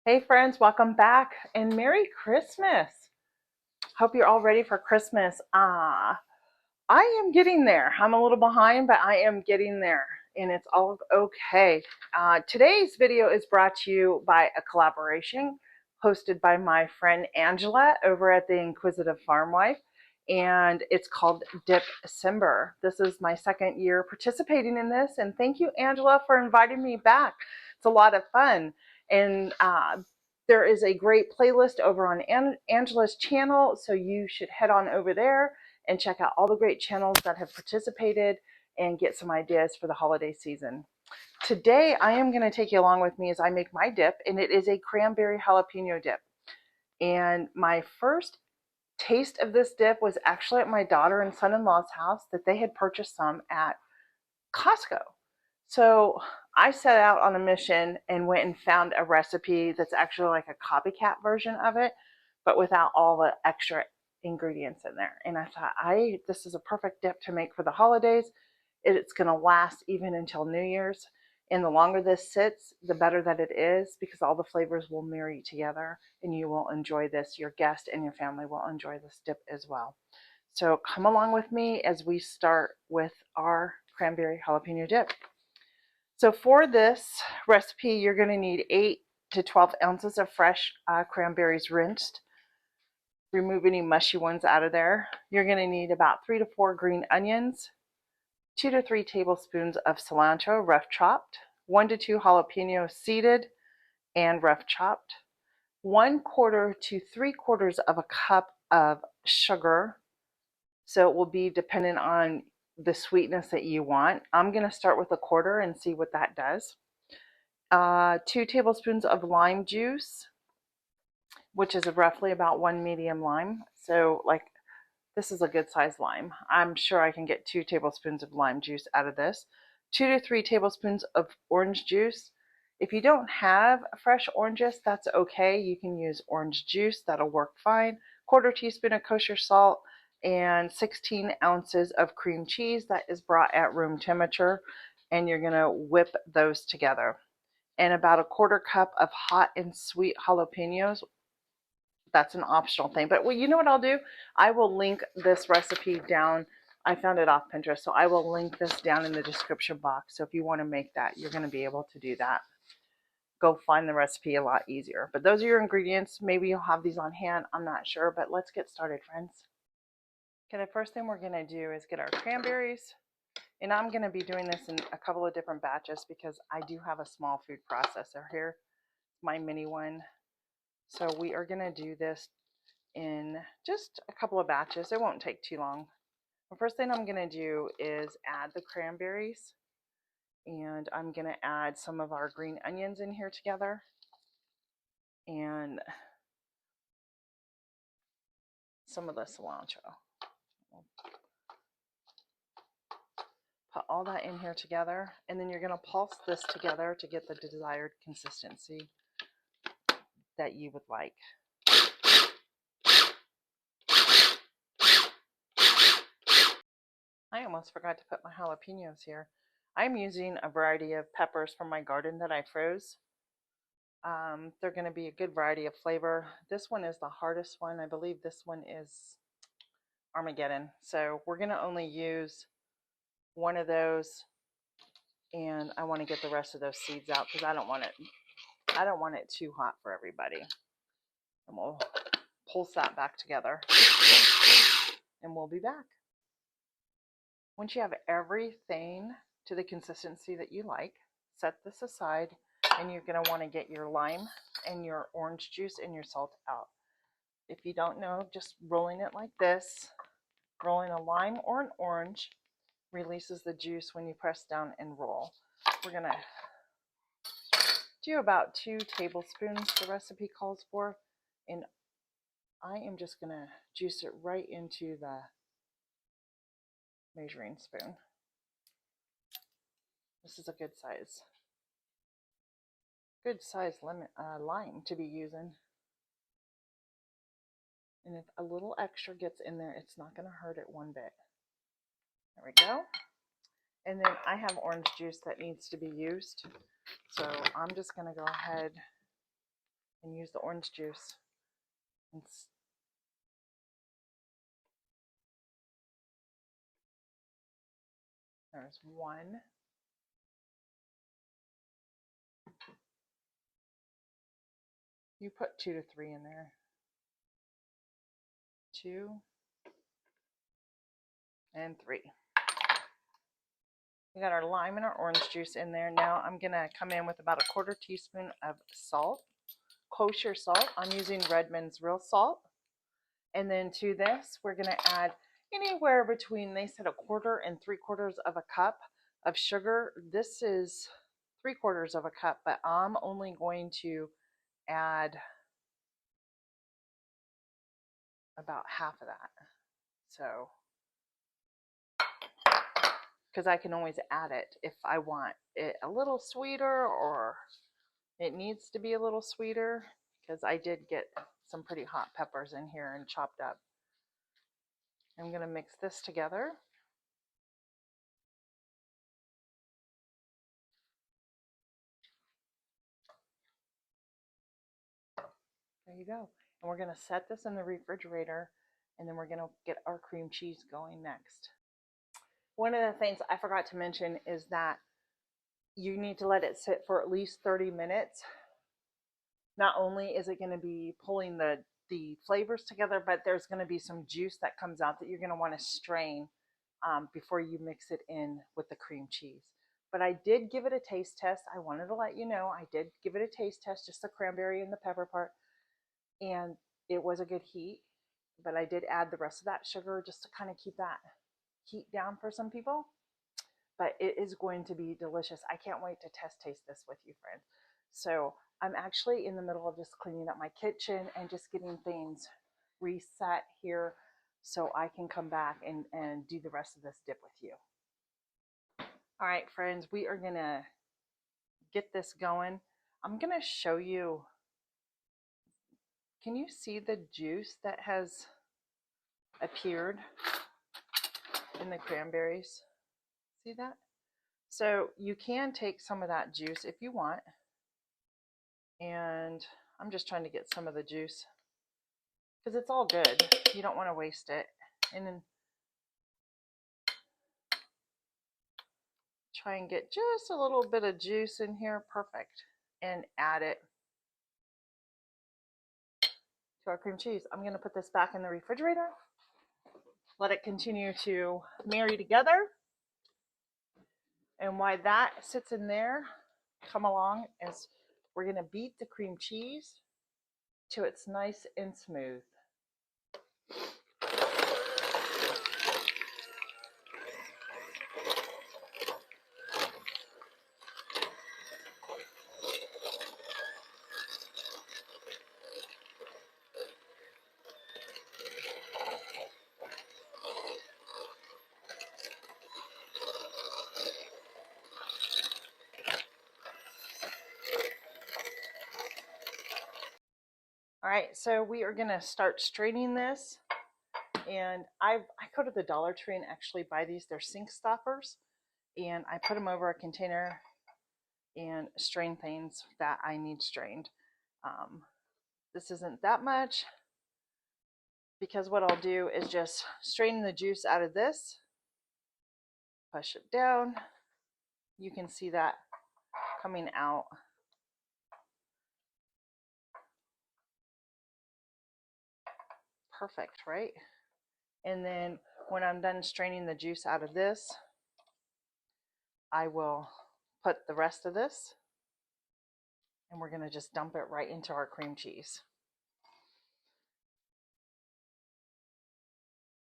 Hey friends, welcome back and Merry Christmas. Hope you're all ready for Christmas. I am getting there. I'm a little behind, but I am getting there and it's all okay. Today's video is brought to you by a collaboration hosted by my friend Angela over at the Inquisitive Farm Wife, and it's called Dip December. This is my second year participating in this, and thank you, Angela, for inviting me back. It's a lot of fun. And there is a great playlist over on Angela's channel, so you should head on over there and check out all the great channels that have participated and get some ideas for the holiday season. Today, I am going to take you along with me as I make my dip, and it is a cranberry jalapeno dip. And my first taste of this dip was actually at my daughter and son-in-law's house that they had purchased some at Costco. So I set out on a mission and went and found a recipe that's actually like a copycat version of it, but without all the extra ingredients in there. And I thought, this is a perfect dip to make for the holidays. It's going to last even until New Year's. And the longer this sits, the better that it is, because all the flavors will marry together and you will enjoy this. Your guest and your family will enjoy this dip as well. So come along with me as we start with our cranberry jalapeno dip. So for this recipe, you're going to need 8 to 12 ounces of fresh cranberries rinsed. Remove any mushy ones out of there. You're going to need about 3 to 4 green onions, 2 to 3 tablespoons of cilantro, rough chopped, 1 to 2 jalapenos seeded and rough chopped, 1/4 to 3/4 of a cup of sugar. So it will be dependent on the sweetness that you want. I'm going to start with 1/4 and see what that does. 2 tablespoons of lime juice, which is roughly about 1 medium lime. So like this is a good size lime. I'm sure I can get 2 tablespoons of lime juice out of this. 2 to 3 tablespoons of orange juice. If you don't have fresh oranges, that's okay. You can use orange juice. That'll work fine. 1/4 teaspoon of kosher salt and 16 ounces of cream cheese that is brought at room temperature. And you're going to whip those together. And about 1/4 cup of hot and sweet jalapenos. That's an optional thing. But well, you know what I'll do? I will link this recipe down. I found it off Pinterest, so I will link this down in the description box. So if you want to make that, you're going to be able to do that. Go find the recipe a lot easier. But those are your ingredients. Maybe you'll have these on hand. I'm not sure, but let's get started, friends. Okay, the first thing we're going to do is get our cranberries. And I'm going to be doing this in a couple of different batches because I do have a small food processor here, my mini one. So we are going to do this in just a couple of batches. It won't take too long. The first thing I'm going to do is add the cranberries, and I'm going to add some of our green onions in here together, and some of the cilantro. Put all that in here together, and then you're going to pulse this together to get the desired consistency that you would like. I almost forgot to put my jalapenos here. I'm using a variety of peppers from my garden that I froze. They're going to be a good variety of flavor. This one is the hardest one. I believe this one is Armageddon. So we're going to only use one of those, and I want to get the rest of those seeds out because I don't want it too hot for everybody. And we'll pulse that back together, and we'll be back. Once you have everything to the consistency that you like, set this aside, and you're going to want to get your lime and your orange juice and your salt out. If you don't know, just rolling it like this, rolling a lime or an orange releases the juice when you press down and roll. We're going to do about 2 tablespoons the recipe calls for, and I am just going to juice it right into the measuring spoon. This is a good size lime to be using. And if a little extra gets in there, it's not going to hurt it one bit. There we go. And then I have orange juice that needs to be used. So I'm just going to go ahead and use the orange juice. There's one. You put 2 to 3 in there. 2 and 3. We got our lime and our orange juice in there. Now I'm gonna come in with about a 1/4 teaspoon of salt, kosher salt. I'm using Redmond's real salt. And then to this, we're gonna add anywhere between, they said, 1/4 and 3/4 of a cup of sugar. This is 3/4 of a cup, but I'm only going to add about half of that. So, because I can always add it if I want it a little sweeter or it needs to be a little sweeter, because I did get some pretty hot peppers in here and chopped up. I'm going to mix this together. There you go. And we're going to set this in the refrigerator, and then we're going to get our cream cheese going next. One of the things I forgot to mention is that you need to let it sit for at least 30 minutes. Not only is it going to be pulling the flavors together, but there's going to be some juice that comes out that you're going to want to strain before you mix it in with the cream cheese. But I did give it a taste test. I wanted to let you know I did give it a taste test, just the cranberry and the pepper part, and it was a good heat. But I did add the rest of that sugar just to kind of keep that heat down for some people. But it is going to be delicious. I can't wait to taste this with you, friends. So I'm actually in the middle of just cleaning up my kitchen and just getting things reset here so I can come back and do the rest of this dip with you. All right, friends, we are gonna get this going. I'm gonna show you. Can you see the juice that has appeared in the cranberries? See that? So you can take some of that juice if you want. And I'm just trying to get some of the juice because it's all good. You don't want to waste it. And then try and get just a little bit of juice in here. Perfect. And add it to our cream cheese. I'm going to put this back in the refrigerator. Let it continue to marry together. And while that sits in there, come along as we're going to beat the cream cheese till it's nice and smooth. All right, so we are going to start straining this. And I go to the Dollar Tree and actually buy these. They're sink stoppers. And I put them over a container and strain things that I need strained. This isn't that much because what I'll do is just strain the juice out of this. Push it down. You can see that coming out. Perfect, right? And then when I'm done straining the juice out of this, I will put the rest of this and we're going to just dump it right into our cream cheese.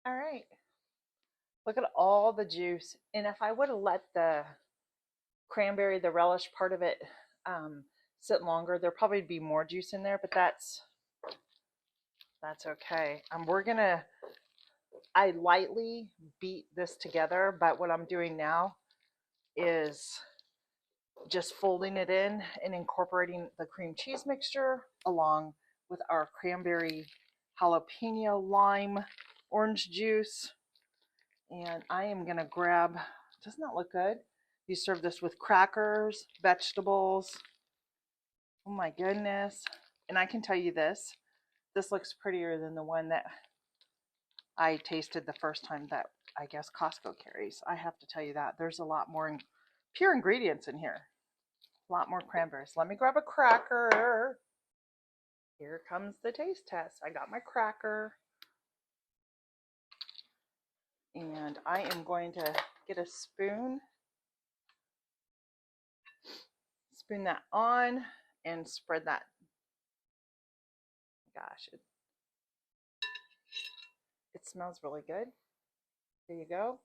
All right. Look at all the juice. And if I would have let the cranberry, the relish part of it, sit longer, there'll probably be more juice in there, but that's okay. I lightly beat this together, but what I'm doing now is just folding it in and incorporating the cream cheese mixture along with our cranberry jalapeno lime orange juice. And I am going to grab, doesn't that look good? You serve this with crackers, vegetables. Oh my goodness. And I can tell you this looks prettier than the one that I tasted the first time that I guess Costco carries. I have to tell you that. There's a lot more pure ingredients in here. A lot more cranberries. Let me grab a cracker. Here comes the taste test. I got my cracker. And I am going to get a spoon, spoon that on, and spread that. Gosh, it smells really good. There you go.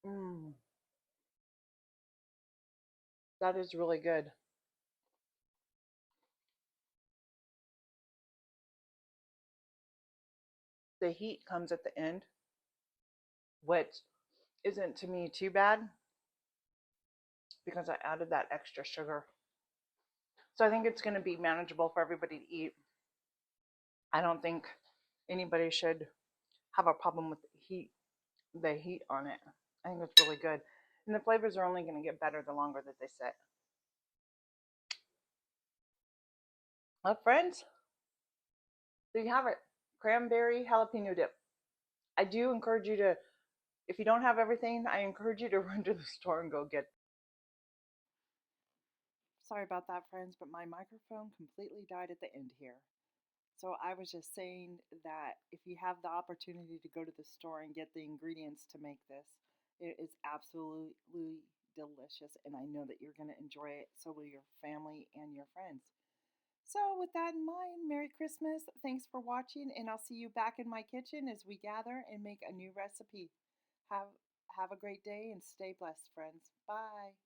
Mmm, that is really good. The heat comes at the end, which isn't to me too bad because I added that extra sugar. So I think it's going to be manageable for everybody to eat. I don't think anybody should have a problem with the heat on it. I think it's really good. And the flavors are only going to get better the longer that they sit. Well, friends, there you have it. Cranberry jalapeno dip. I do encourage you to, if you don't have everything, I encourage you to run to the store and go get. Sorry about that, friends, but my microphone completely died at the end here. So I was just saying that if you have the opportunity to go to the store and get the ingredients to make this, it is absolutely delicious, and I know that you're going to enjoy it. So will your family and your friends. So with that in mind, Merry Christmas. Thanks for watching, and I'll see you back in my kitchen as we gather and make a new recipe. Have have a great day and stay blessed, friends. Bye.